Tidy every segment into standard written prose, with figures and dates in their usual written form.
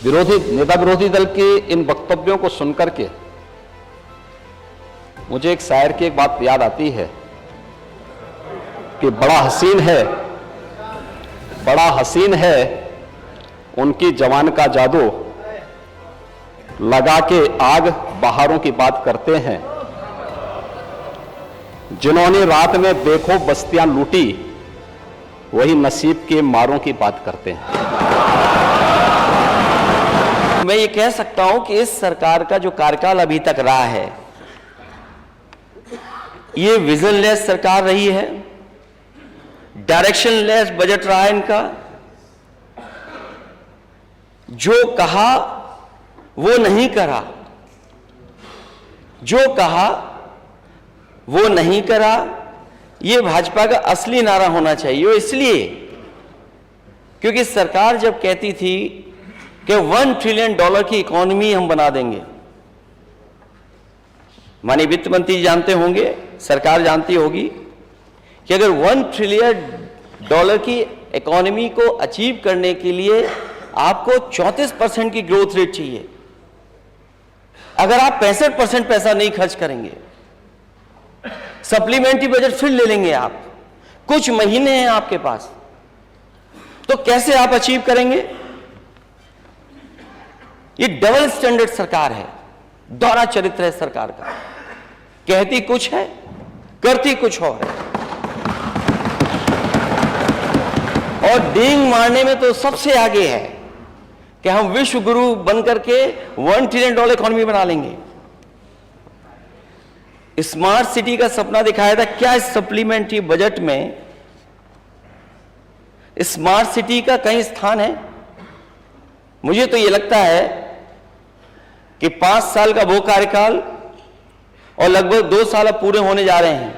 विरोधी दल के इन वक्तव्यों को सुनकर के मुझे एक शायर की एक बात याद आती है कि बड़ा हसीन है उनकी जवान का जादू, लगा के आग बहारों की बात करते हैं। जिन्होंने रात में देखो बस्तियां लूटी, वही नसीब के मारों की बात करते हैं। मैं ये कह सकता हूं कि इस सरकार का जो कार्यकाल अभी तक रहा है, ये विजनलेस सरकार रही है, डायरेक्शनलेस बजट रहा है इनका। जो कहा वो नहीं करा, जो कहा वो नहीं करा, ये भाजपा का असली नारा होना चाहिए। और इसलिए क्योंकि सरकार जब कहती थी कि $1 ट्रिलियन की इकोनॉमी हम बना देंगे, माननीय वित्त मंत्री जानते होंगे, सरकार जानती होगी कि अगर $1 ट्रिलियन की इकोनॉमी को अचीव करने के लिए आपको 34% की ग्रोथ रेट चाहिए। अगर आप 65% पैसा नहीं खर्च करेंगे, सप्लीमेंट्री बजट फिर ले लेंगे आप, कुछ महीने हैं आपके पास, तो कैसे आप अचीव करेंगे? ये डबल स्टैंडर्ड सरकार है, दोहरा चरित्र है सरकार का। कहती कुछ है, करती कुछ और है। और डींग मारने में तो सबसे आगे है कि हम विश्व गुरु बनकर के $1 ट्रिलियन इकोनॉमी बना लेंगे। स्मार्ट सिटी का सपना दिखाया था। क्या इस सप्लीमेंट्री बजट में स्मार्ट सिटी का कहीं स्थान है? मुझे तो यह लगता है कि 5 साल का वो कार्यकाल और लगभग 2 साल अब पूरे होने जा रहे हैं,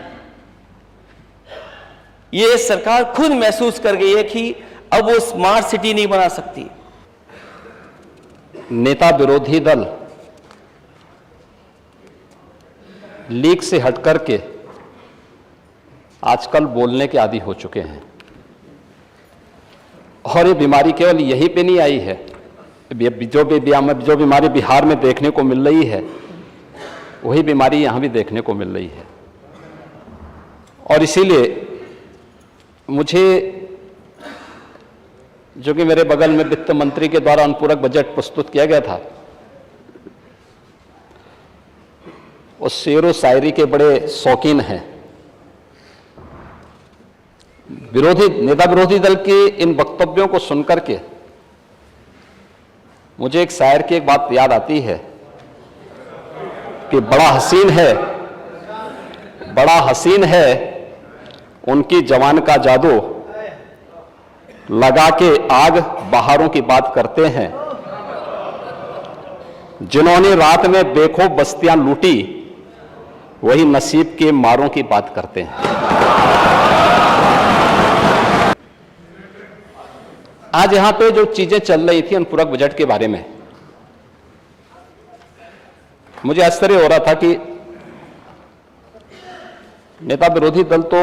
ये सरकार खुद महसूस कर गई है कि अब वो स्मार्ट सिटी नहीं बना सकती। नेता विरोधी दल लीक से हटकर के आजकल बोलने के आदी हो चुके हैं। और ये बीमारी केवल यहीं पे नहीं आई है, जो बीमारी बिहार में देखने को मिल रही है, वही बीमारी यहां भी देखने को मिल रही है। और इसीलिए मुझे, जो कि मेरे बगल में वित्त मंत्री के द्वारा अनुपूरक बजट प्रस्तुत किया गया था, वो शेरो शायरी के बड़े शौकीन हैं। विरोधी दल के इन वक्तव्यों को सुनकर के मुझे एक शायर की एक बात याद आती है कि बड़ा हसीन है उनकी जवान का जादू, लगा के आग बहारों की बात करते हैं। जिन्होंने रात में देखो बस्तियां लूटी, वही नसीब के मारों की बात करते हैं। आज यहां पे जो चीजें चल रही थी अनुपूरक बजट के बारे में, मुझे आश्चर्य हो रहा था कि नेता विरोधी दल तो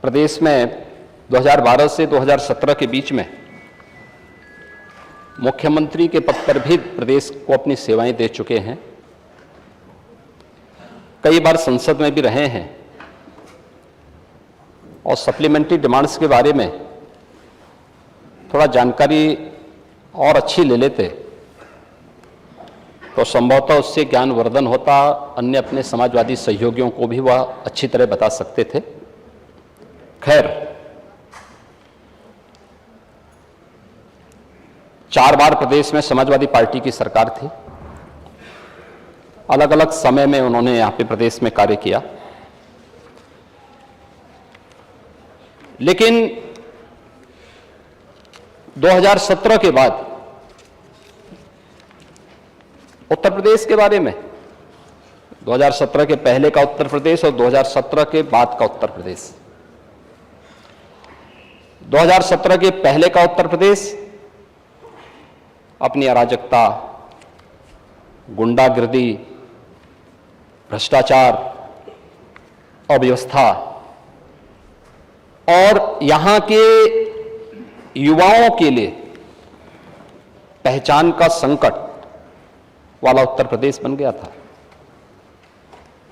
प्रदेश में 2012 से 2017 के बीच में मुख्यमंत्री के पद पर भी प्रदेश को अपनी सेवाएं दे चुके हैं, कई बार संसद में भी रहे हैं, और सप्लीमेंट्री डिमांड्स के बारे में थोड़ा जानकारी और अच्छी ले लेते तो संभवतः उससे ज्ञानवर्धन होता, अन्य अपने समाजवादी सहयोगियों को भी वह अच्छी तरह बता सकते थे। खैर, 4 बार प्रदेश में समाजवादी पार्टी की सरकार थी, अलग अलग समय में उन्होंने यहां पे प्रदेश में कार्य किया, लेकिन 2017 के बाद उत्तर प्रदेश के बारे में, 2017 के पहले का उत्तर प्रदेश और 2017 के बाद का उत्तर प्रदेश, 2017 के पहले का उत्तर प्रदेश अपनी अराजकता, गुंडागिर्दी, भ्रष्टाचार, अव्यवस्था और यहां के युवाओं के लिए पहचान का संकट वाला उत्तर प्रदेश बन गया था।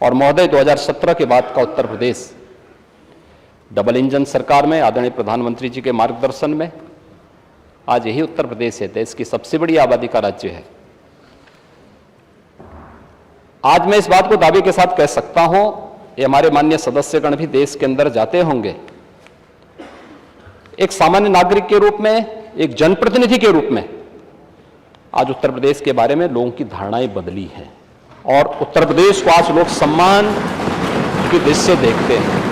और महोदय 2017 के बाद का उत्तर प्रदेश डबल इंजन सरकार में आदरणीय प्रधानमंत्री जी के मार्गदर्शन में आज यही उत्तर प्रदेश है, देश की सबसे बड़ी आबादी का राज्य है। आज मैं इस बात को दावे के साथ कह सकता हूं, ये हमारे माननीय सदस्यगण भी देश के अंदर जाते होंगे, एक सामान्य नागरिक के रूप में, एक जनप्रतिनिधि के रूप में आज उत्तर प्रदेश के बारे में लोगों की धारणाएं बदली हैं और उत्तर प्रदेश को आज लोग सम्मान की दृष्टि से देखते हैं।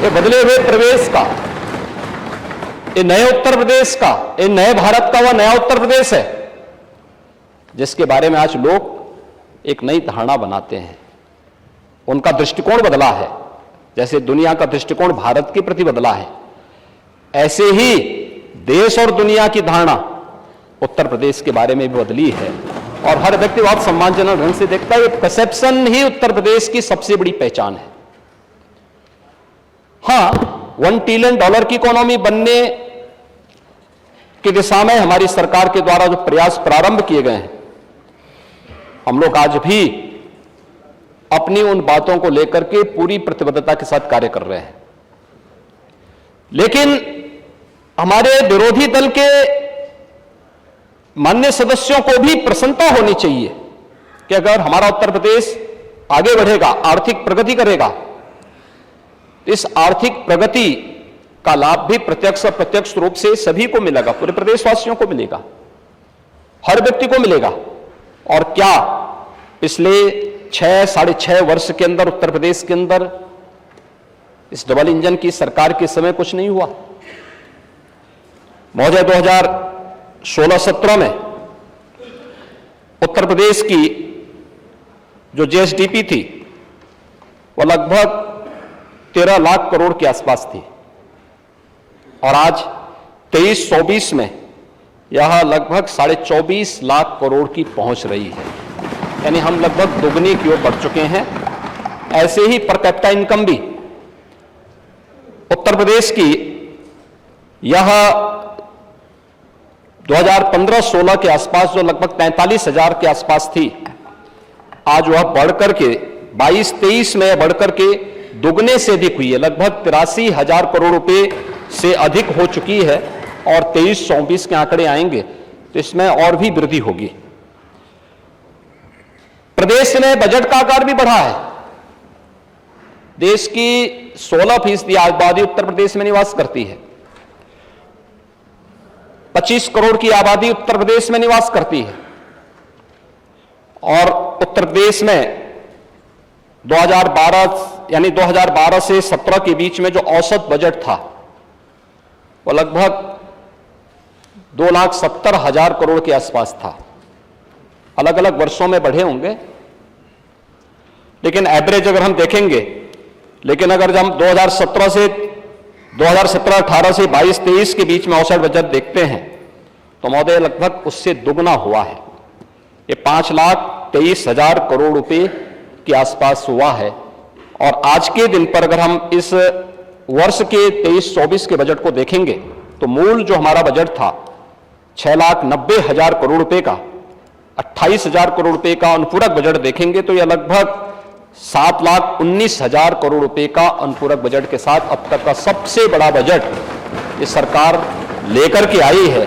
ये बदले हुए प्रदेश का, ये नए उत्तर प्रदेश का, ये नए भारत का वह नया उत्तर प्रदेश है जिसके बारे में आज लोग एक नई धारणा बनाते हैं। उनका दृष्टिकोण बदला है, जैसे दुनिया का दृष्टिकोण भारत के प्रति बदला है, ऐसे ही देश और दुनिया की धारणा उत्तर प्रदेश के बारे में भी बदली है और हर व्यक्ति बहुत सम्मानजनक ढंग से देखता है। ये परसेप्शन ही उत्तर प्रदेश की सबसे बड़ी पहचान है। हां, $1 ट्रिलियन की इकोनॉमी बनने की दिशा में हमारी सरकार के द्वारा जो प्रयास प्रारंभ किए गए हैं, हम लोग आज भी अपनी उन बातों को लेकर के पूरी प्रतिबद्धता के साथ कार्य कर रहे हैं। लेकिन हमारे विरोधी दल के माननीय सदस्यों को भी प्रसन्नता होनी चाहिए कि अगर हमारा उत्तर प्रदेश आगे बढ़ेगा, आर्थिक प्रगति करेगा, तो इस आर्थिक प्रगति का लाभ भी प्रत्यक्ष और अप्रत्यक्ष रूप से सभी को मिलेगा, पूरे प्रदेशवासियों को मिलेगा, हर व्यक्ति को मिलेगा। और क्या पिछले 6-6.5 वर्ष के अंदर उत्तर प्रदेश के अंदर इस डबल इंजन की सरकार के समय कुछ नहीं हुआ? महोदय 2016-17 में उत्तर प्रदेश की जो जीएसडीपी थी वह लगभग 13 लाख करोड़ के आसपास थी और आज 23-24 में यह लगभग 24.5 लाख करोड़ की पहुंच रही है, यानी हम लगभग दोगुनी की ओर बढ़ चुके हैं। ऐसे ही पर कैपिटा इनकम भी उत्तर प्रदेश की यह 2015-16 के आसपास जो लगभग 43,000 के आसपास थी, आज वह बढ़कर के 22-23 में बढ़कर के दुगने से अधिक हुई है, लगभग 83,000 करोड़ रुपए से अधिक हो चुकी है और 23-24 के आंकड़े आएंगे तो इसमें और भी वृद्धि होगी। प्रदेश में बजट का आकार भी बढ़ा है। देश की 16% आबादी उत्तर प्रदेश में निवास करती है, 25 करोड़ की आबादी उत्तर प्रदेश में निवास करती है और उत्तर प्रदेश में 2012 से 17 के बीच में जो औसत बजट था वो लगभग 2,70,000 करोड़ के आसपास था। अलग अलग वर्षों में बढ़े होंगे लेकिन एवरेज अगर हम देखेंगे, लेकिन अगर हम 2017-18 से 22-23 के बीच में औसत बजट देखते हैं तो महोदय लगभग उससे दुगना हुआ है। ये 5,23,000 करोड़ रुपए के आसपास हुआ है और आज के दिन पर अगर हम इस वर्ष के 23-24 के बजट को देखेंगे तो मूल जो हमारा बजट था 6,90,000 करोड़ रुपए का, 28,000 करोड़ रुपए का अनुपूरक बजट देखेंगे तो यह लगभग 7,19,000 करोड़ रुपए का अनुपूरक बजट के साथ अब तक का सबसे बड़ा बजट ये सरकार लेकर के आई है।